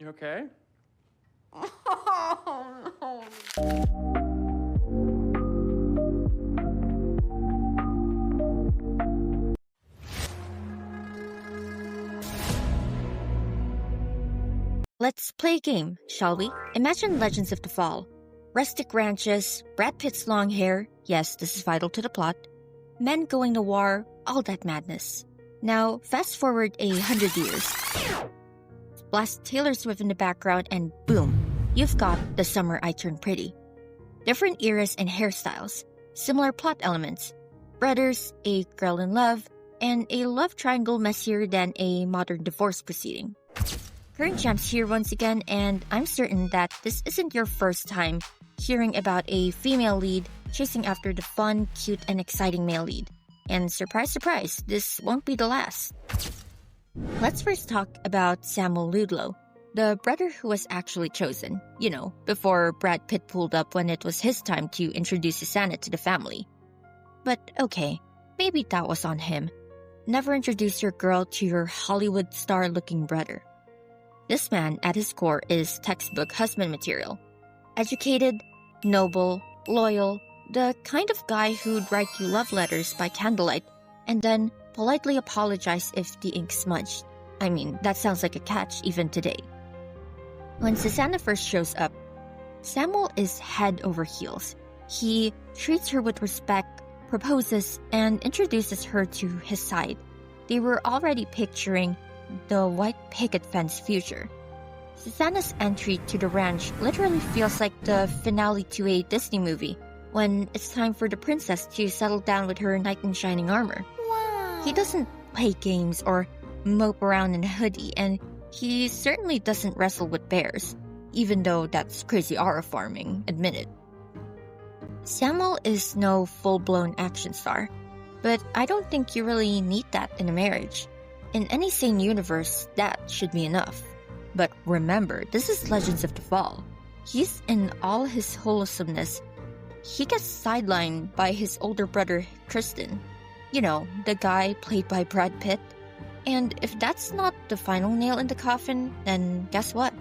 You okay? Let's play a game, shall we? Imagine Legends of the Fall. Rustic ranches, Brad Pitt's long hair, yes, this is vital to the plot, men going to war, all that madness. Now, fast forward 100 years. Blast Taylor Swift in the background and boom, you've got The Summer I Turned Pretty. Different eras and hairstyles, similar plot elements, brothers, a girl in love, and a love triangle messier than a modern divorce proceeding. Current Champs here once again, and I'm certain that this isn't your first time hearing about a female lead chasing after the fun, cute, and exciting male lead. And surprise, surprise, this won't be the last. Let's first talk about Samuel Ludlow, the brother who was actually chosen, before Brad Pitt pulled up when it was his time to introduce Susanna to the family. But okay, maybe that was on him. Never introduce your girl to your Hollywood star-looking brother. This man, at his core, is textbook husband material. Educated, noble, loyal, the kind of guy who'd write you love letters by candlelight and then politely apologize if the ink smudged. I mean, that sounds like a catch even today. When Susanna first shows up, Samuel is head over heels. He treats her with respect, proposes, and introduces her to his side. They were already picturing the white picket fence future. Susanna's entry to the ranch literally feels like the finale to a Disney movie, when it's time for the princess to settle down with her knight in shining armor. Wow. He doesn't play games or mope around in a hoodie, and he certainly doesn't wrestle with bears, even though that's crazy aura farming, admit it. Samuel is no full-blown action star, but I don't think you really need that in a marriage. In any sane universe, that should be enough. But remember, this is Legends of the Fall. He's in all his wholesomeness. He gets sidelined by his older brother, Tristan. The guy played by Brad Pitt. And if that's not the final nail in the coffin, then guess what?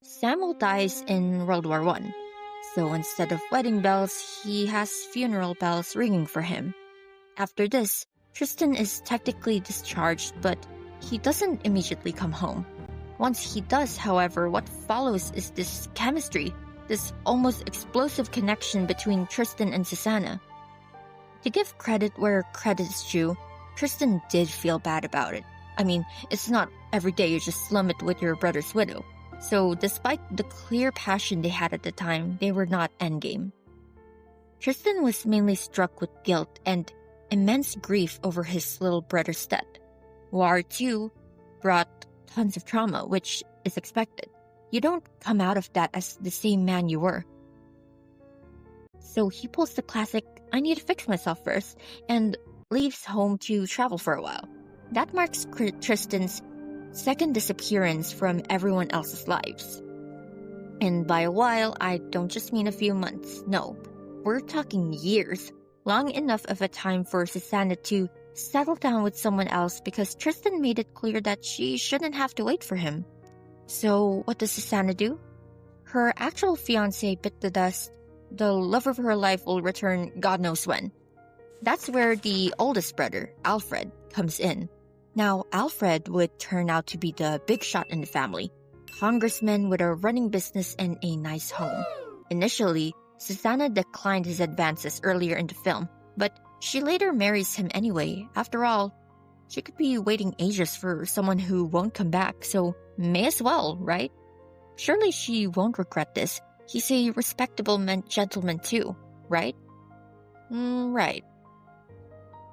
Samuel dies in World War I. So instead of wedding bells, he has funeral bells ringing for him. After this, Tristan is technically discharged, but he doesn't immediately come home. Once he does, however, what follows is this chemistry, this almost explosive connection between Tristan and Susanna. To give credit where credit is due, Tristan did feel bad about it. I mean, it's not every day you just slum it with your brother's widow. So despite the clear passion they had at the time, they were not endgame. Tristan was mainly struck with guilt and immense grief over his little brother's death. War II brought tons of trauma, which is expected. You don't come out of that as the same man you were. So he pulls the classic, I need to fix myself first, and leaves home to travel for a while. That marks Tristan's second disappearance from everyone else's lives. And by a while, I don't just mean a few months, no. We're talking years. Long enough of a time for Susanna to settle down with someone else because Tristan made it clear that she shouldn't have to wait for him. So what does Susanna do? Her actual fiancé bit the dust. The love of her life will return God knows when. That's where the oldest brother, Alfred, comes in. Now, Alfred would turn out to be the big shot in the family. Congressman with a running business and a nice home. Initially, Susanna declined his advances earlier in the film, but she later marries him anyway. After all, she could be waiting ages for someone who won't come back, so may as well, right? Surely she won't regret this. He's a respectable gentleman too, right? Right.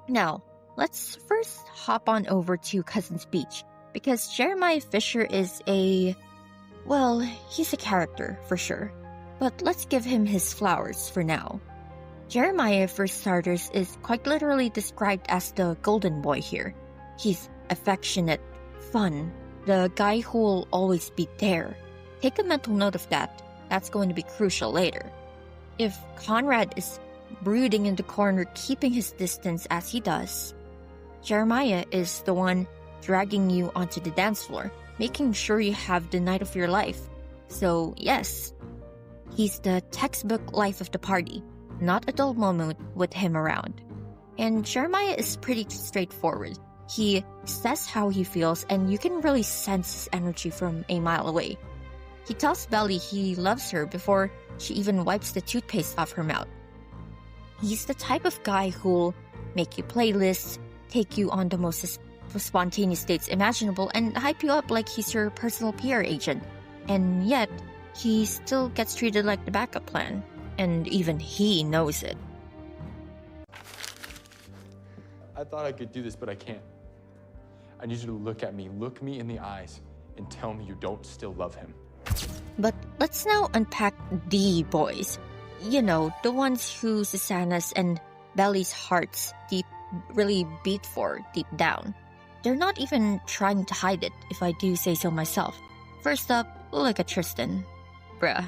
Now, let's first hop on over to Cousin's Beach, because Jeremiah Fisher is he's a character, for sure. But let's give him his flowers for now. Jeremiah, for starters, is quite literally described as the golden boy here. He's affectionate, fun, the guy who'll always be there. Take a mental note of that. That's going to be crucial later. If Conrad is brooding in the corner, keeping his distance as he does, Jeremiah is the one dragging you onto the dance floor, making sure you have the night of your life. So, yes, he's the textbook life of the party, not a dull moment with him around. And Jeremiah is pretty straightforward. He says how he feels, and you can really sense his energy from a mile away. He tells Belly he loves her before she even wipes the toothpaste off her mouth. He's the type of guy who'll make you playlists, take you on the most spontaneous dates imaginable, and hype you up like he's your personal PR agent. And yet, he still gets treated like the backup plan. And even he knows it. I thought I could do this, but I can't. I need you to look me in the eyes, and tell me you don't still love him. But let's now unpack the boys. You know, the ones who Susanna's and Belly's hearts really beat for deep down. They're not even trying to hide it, if I do say so myself. First up, look at Tristan. Bruh.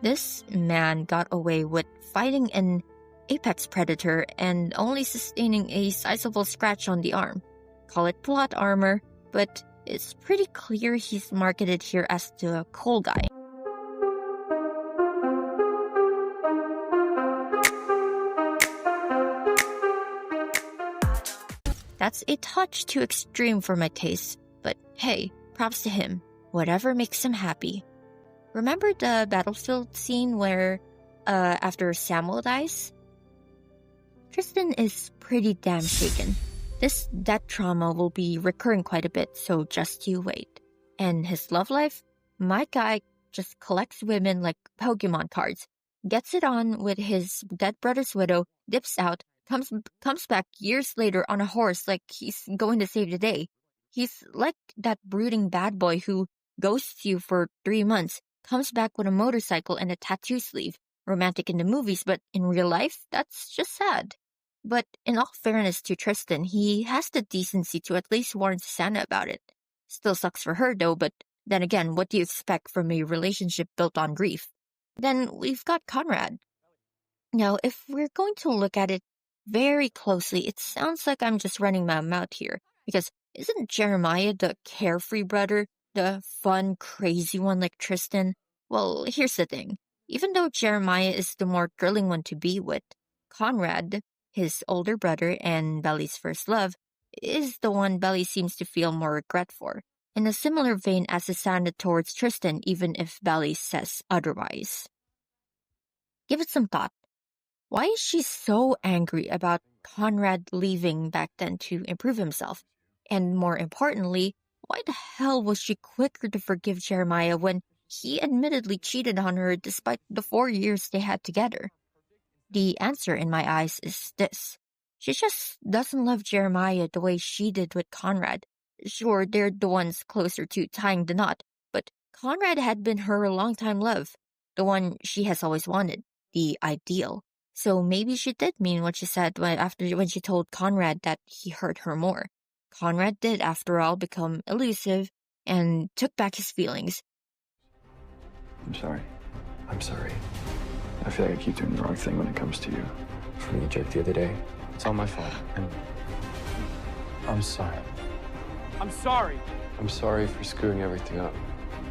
This man got away with fighting an apex predator and only sustaining a sizable scratch on the arm. Call it plot armor, but it's pretty clear he's marketed here as the cool guy. That's a touch too extreme for my taste, but hey, props to him. Whatever makes him happy. Remember the battlefield scene where, after Samuel dies? Tristan is pretty damn shaken. This death trauma will be recurring quite a bit, so just you wait. And his love life? My guy just collects women like Pokemon cards, gets it on with his dead brother's widow, dips out, comes back years later on a horse like he's going to save the day. He's like that brooding bad boy who ghosts you for 3 months, comes back with a motorcycle and a tattoo sleeve. Romantic in the movies, but in real life, that's just sad. But in all fairness to Tristan, he has the decency to at least warn Susanna about it. Still sucks for her though, but then again, what do you expect from a relationship built on grief? Then we've got Conrad. Now, if we're going to look at it very closely, it sounds like I'm just running my mouth here, because isn't Jeremiah the carefree brother, the fun, crazy one like Tristan? Well, here's the thing. Even though Jeremiah is the more thrilling one to be with, Conrad, his older brother and Belly's first love, is the one Belly seems to feel more regret for, in a similar vein as Susanna towards Tristan, even if Belly says otherwise. Give it some thought. Why is she so angry about Conrad leaving back then to improve himself? And more importantly, why the hell was she quicker to forgive Jeremiah when he admittedly cheated on her despite the 4 years they had together? The answer in my eyes is this. She just doesn't love Jeremiah the way she did with Conrad. Sure, they're the ones closer to tying the knot, but Conrad had been her longtime love, the one she has always wanted, the ideal. So maybe she did mean what she said when she told Conrad that he hurt her more. Conrad did, after all, become elusive and took back his feelings. I'm sorry. I'm sorry. I feel like I keep doing the wrong thing when it comes to you. From the joke the other day, it's all my fault. I'm sorry. I'm sorry. I'm sorry for screwing everything up.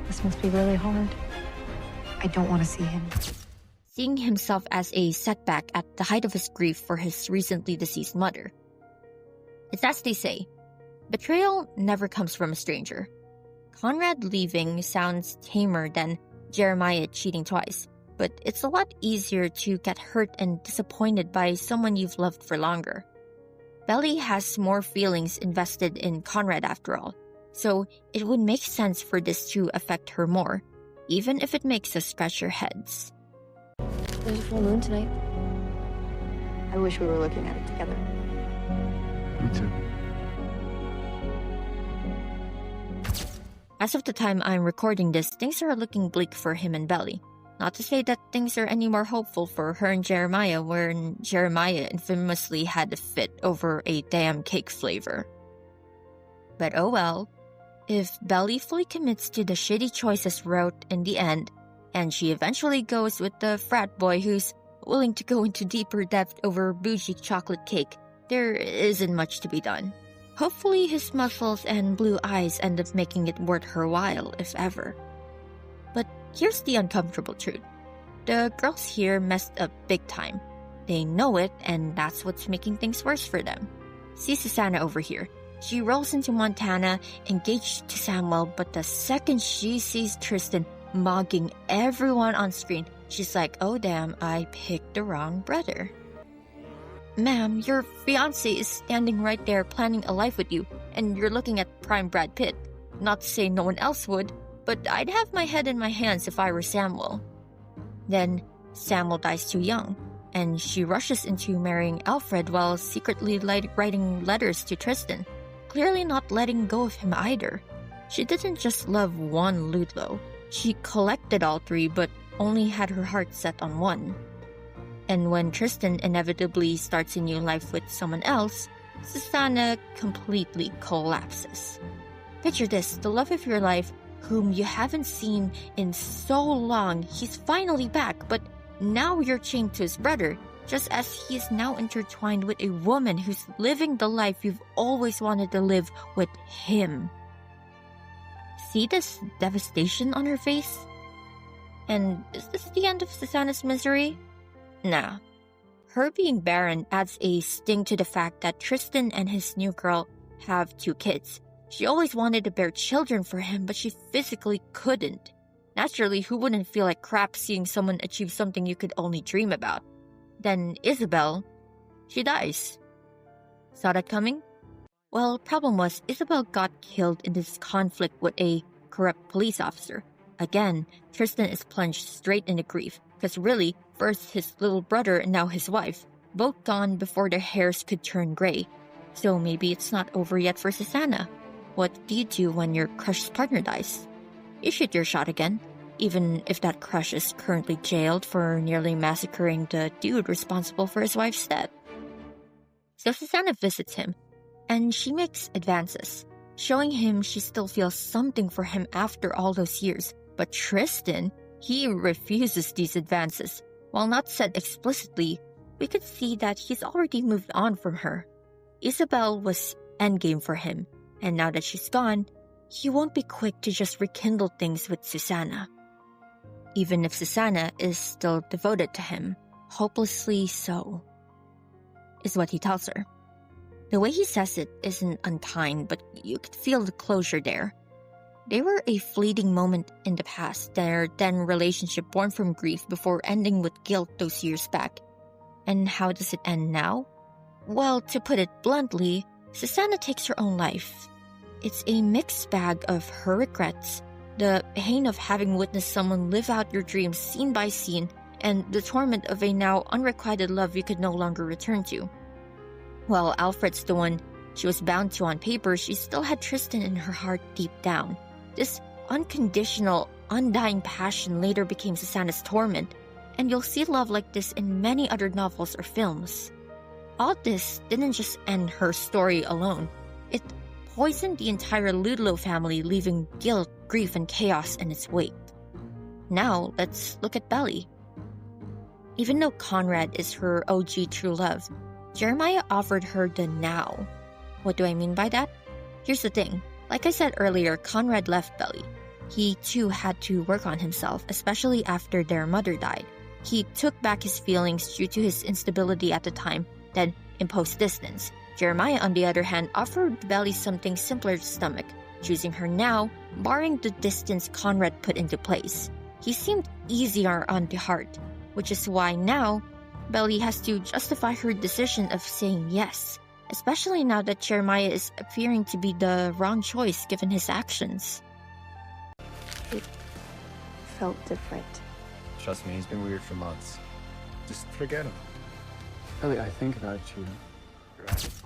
This must be really hard. I don't want to see him. Seeing himself as a setback at the height of his grief for his recently deceased mother. It's as they say, betrayal never comes from a stranger. Conrad leaving sounds tamer than Jeremiah cheating twice, but it's a lot easier to get hurt and disappointed by someone you've loved for longer. Belly has more feelings invested in Conrad after all, so it would make sense for this to affect her more, even if it makes us scratch our heads. There's a full moon tonight. I wish we were looking at it together. Me too. As of the time I'm recording this, things are looking bleak for him and Belly. Not to say that things are any more hopeful for her and Jeremiah, when Jeremiah infamously had a fit over a damn cake flavor. But oh well. If Belly fully commits to the shitty choices route in the end, and she eventually goes with the frat boy who's willing to go into deeper depth over bougie chocolate cake, there isn't much to be done. Hopefully his muscles and blue eyes end up making it worth her while, if ever. But here's the uncomfortable truth. The girls here messed up big time. They know it, and that's what's making things worse for them. See Susanna over here. She rolls into Montana, engaged to Samuel, but the second she sees Tristan mugging everyone on screen, she's like, oh damn, I picked the wrong brother. Ma'am, your fiancé is standing right there planning a life with you, and you're looking at prime Brad Pitt. Not to say no one else would, but I'd have my head in my hands if I were Samuel. Then Samuel dies too young, and she rushes into marrying Alfred while secretly writing letters to Tristan, clearly not letting go of him either. She didn't just love one Ludlow. She collected all three, but only had her heart set on one. And when Tristan inevitably starts a new life with someone else, Susanna completely collapses. Picture this, the love of your life, whom you haven't seen in so long, he's finally back, but now you're chained to his brother, just as he is now intertwined with a woman who's living the life you've always wanted to live with him. See this devastation on her face? And is this the end of Susanna's misery? Nah. Her being barren adds a sting to the fact that Tristan and his new girl have 2 kids. She always wanted to bear children for him, but she physically couldn't. Naturally, who wouldn't feel like crap seeing someone achieve something you could only dream about? Then Isabel, she dies. Saw that coming? Well, problem was, Isabel got killed in this conflict with a corrupt police officer. Again, Tristan is plunged straight into grief, because really, first his little brother and now his wife, both gone before their hairs could turn gray. So maybe it's not over yet for Susanna. What do you do when your crush's partner dies? You shoot your shot again, even if that crush is currently jailed for nearly massacring the dude responsible for his wife's death. So Susanna visits him, and she makes advances, showing him she still feels something for him after all those years. But Tristan, he refuses these advances. While not said explicitly, we could see that he's already moved on from her. Isabel was endgame for him, and now that she's gone, he won't be quick to just rekindle things with Susanna. Even if Susanna is still devoted to him, hopelessly so, is what he tells her. The way he says it isn't unkind, but you could feel the closure there. They were a fleeting moment in the past, their then relationship born from grief before ending with guilt those years back. And how does it end now? Well, to put it bluntly, Susanna takes her own life. It's a mixed bag of her regrets, the pain of having witnessed someone live out your dreams scene by scene, and the torment of a now unrequited love you could no longer return to. While Alfred's the one she was bound to on paper, she still had Tristan in her heart deep down. This unconditional, undying passion later became Susanna's torment, and you'll see love like this in many other novels or films. All this didn't just end her story alone. It poisoned the entire Ludlow family, leaving guilt, grief, and chaos in its wake. Now, let's look at Belly. Even though Conrad is her OG true love, Jeremiah offered her the now. What do I mean by that? Here's the thing. Like I said earlier, Conrad left Belly. He too had to work on himself, especially after their mother died. He took back his feelings due to his instability at the time, then imposed distance. Jeremiah, on the other hand, offered Belly something simpler to stomach, choosing her now, barring the distance Conrad put into place. He seemed easier on the heart, which is why now, Belly has to justify her decision of saying yes, especially now that Jeremiah is appearing to be the wrong choice given his actions. It felt different. Trust me, he's been weird for months. Just forget him. Ellie, I think about you.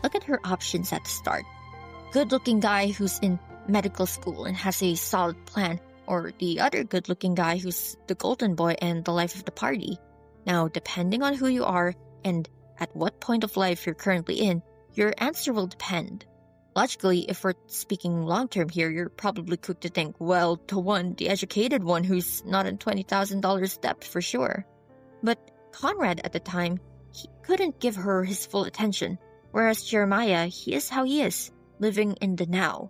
Look at her options at the start. Good-looking guy who's in medical school and has a solid plan, or the other good-looking guy who's the golden boy and the life of the party. Now, depending on who you are and at what point of life you're currently in, your answer will depend. Logically, if we're speaking long-term here, you're probably quick to think, well, the educated one who's not in $20,000 debt for sure. But Conrad at the time, he couldn't give her his full attention, whereas Jeremiah, he is how he is, living in the now.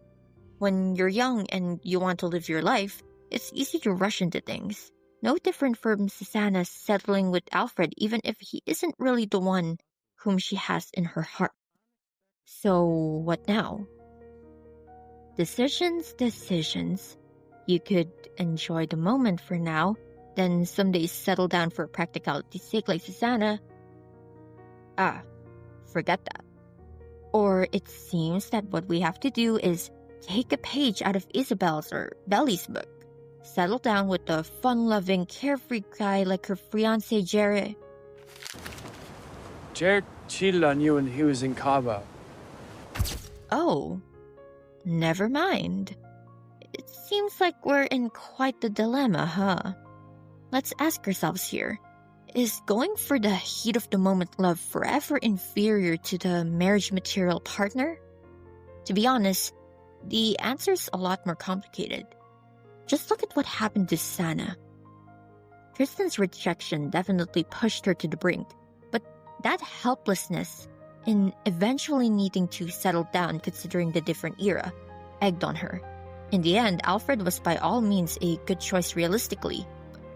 When you're young and you want to live your life, it's easy to rush into things. No different from Susanna settling with Alfred even if he isn't really the one whom she has in her heart. So what now? Decisions. You could enjoy the moment for now, then someday settle down for practicality's sake like Susanna. Forget that. Or it seems that what we have to do is take a page out of Isabel's or Belly's book. Settle down with a fun-loving, carefree guy like her fiancé Jared. Jared cheated on you when he was in Cabo. Oh, never mind. It seems like we're in quite the dilemma, huh? Let's ask ourselves here. Is going for the heat of the moment love forever inferior to the marriage material partner? To be honest, the answer's a lot more complicated. Just look at what happened to Susanna. Tristan's rejection definitely pushed her to the brink, but that helplessness in eventually needing to settle down considering the different era egged on her. In the end, Alfred was by all means a good choice realistically.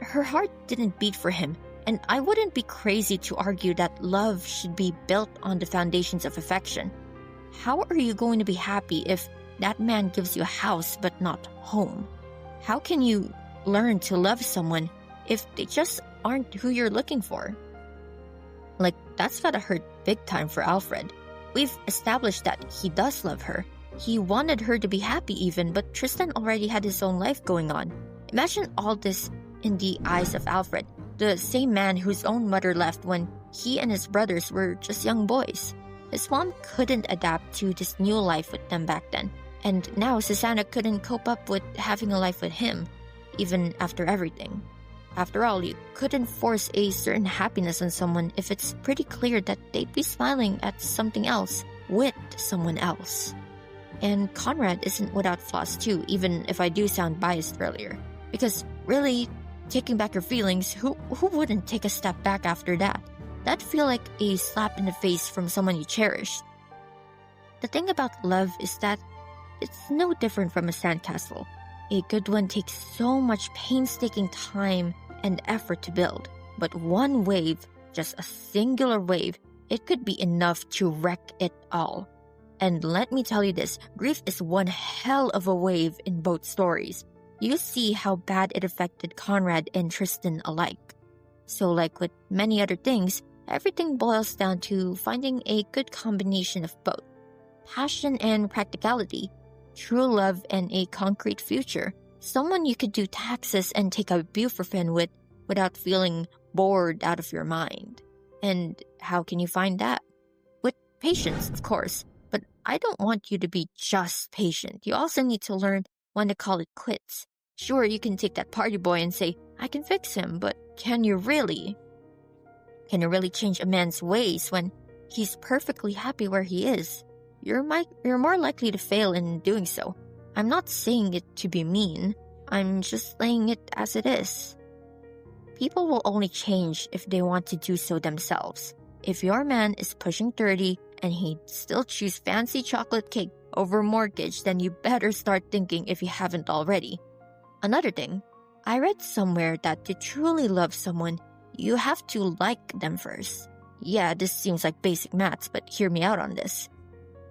Her heart didn't beat for him, and I wouldn't be crazy to argue that love should be built on the foundations of affection. How are you going to be happy if that man gives you a house but not home? How can you learn to love someone if they just aren't who you're looking for? Like, that's gotta hurt big time for Alfred. We've established that he does love her. He wanted her to be happy even, but Tristan already had his own life going on. Imagine all this in the eyes of Alfred, the same man whose own mother left when he and his brothers were just young boys. His mom couldn't adapt to this new life with them back then, and now Susanna couldn't cope up with having a life with him, even after everything. After all, you couldn't force a certain happiness on someone if it's pretty clear that they'd be smiling at something else with someone else. And Conrad isn't without flaws too, even if I do sound biased earlier. Because really, taking back your feelings, who wouldn't take a step back after that? That'd feel like a slap in the face from someone you cherished. The thing about love is that it's no different from a sandcastle. A good one takes so much painstaking time and effort to build. But one wave, just a singular wave, it could be enough to wreck it all. And let me tell you this, grief is one hell of a wave in both stories. You see how bad it affected Conrad and Tristan alike. So like with many other things, everything boils down to finding a good combination of both. Passion and practicality, true love and a concrete future. Someone you could do taxes and take a ibuprofen with without feeling bored out of your mind. And how can you find that? With patience, of course. But I don't want you to be just patient. You also need to learn when to call it quits. Sure, you can take that party boy and say, I can fix him, but can you really? Can you really change a man's ways when he's perfectly happy where he is? You're more likely to fail in doing so. I'm not saying it to be mean. I'm just laying it as it is. People will only change if they want to do so themselves. If your man is pushing 30 and he'd still choose fancy chocolate cake over mortgage, then you better start thinking if you haven't already. Another thing, I read somewhere that to truly love someone, you have to like them first. Yeah, this seems like basic maths, but hear me out on this.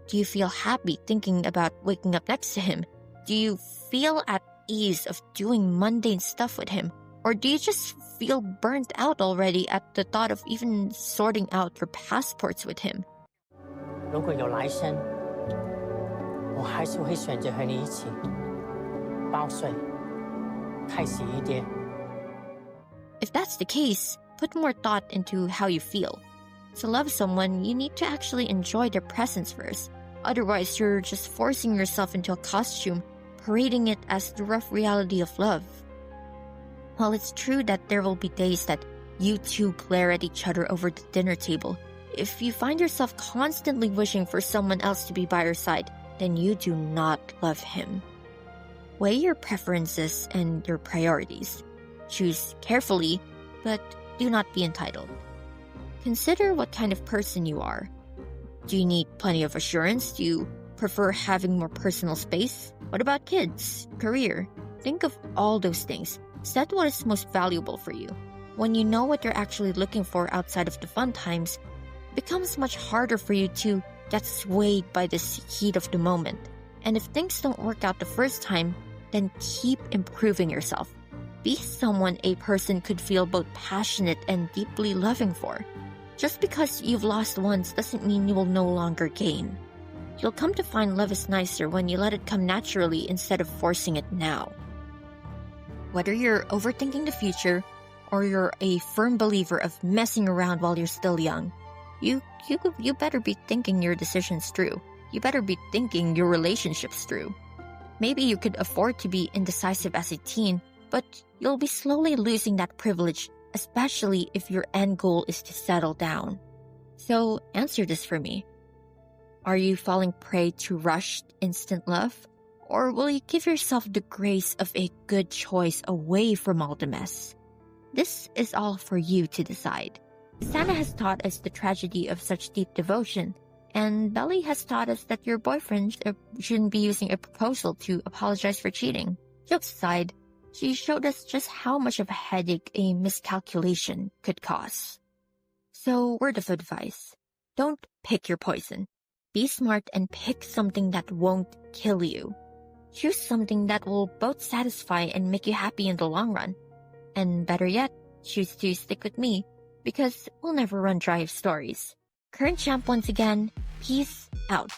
Do you feel happy thinking about waking up next to him? Do you feel at ease of doing mundane stuff with him? Or do you just feel burnt out already at the thought of even sorting out your passports with him? 如果有来生，我还是会选择和你一起报税、开洗衣店。 If that's the case, put more thought into how you feel. To love someone, you need to actually enjoy their presence first. Otherwise, you're just forcing yourself into a costume, parading it as the rough reality of love. While it's true that there will be days that you two glare at each other over the dinner table, if you find yourself constantly wishing for someone else to be by your side, then you do not love him. Weigh your preferences and your priorities. Choose carefully, but do not be entitled. Consider what kind of person you are. Do you need plenty of assurance? Do you prefer having more personal space? What about kids, career? Think of all those things. Set what is most valuable for you. When you know what you're actually looking for outside of the fun times, it becomes much harder for you to get swayed by this heat of the moment. And if things don't work out the first time, then keep improving yourself. Be someone a person could feel both passionate and deeply loving for. Just because you've lost once doesn't mean you will no longer gain. You'll come to find love is nicer when you let it come naturally instead of forcing it now. Whether you're overthinking the future or you're a firm believer of messing around while you're still young, you better be thinking your decisions through. You better be thinking your relationships through. Maybe you could afford to be indecisive as a teen, but you'll be slowly losing that privilege, especially if your end goal is to settle down. So answer this for me. Are you falling prey to rushed, instant love? Or will you give yourself the grace of a good choice away from all the mess? This is all for you to decide. Susanna has taught us the tragedy of such deep devotion, and Belly has taught us that your boyfriend shouldn't be using a proposal to apologize for cheating. Jokes aside, she showed us just how much of a headache a miscalculation could cause. So, word of advice, don't pick your poison. Be smart and pick something that won't kill you. Choose something that will both satisfy and make you happy in the long run. And better yet, choose to stick with me, because we'll never run dry of stories. Current Champ once again, peace out.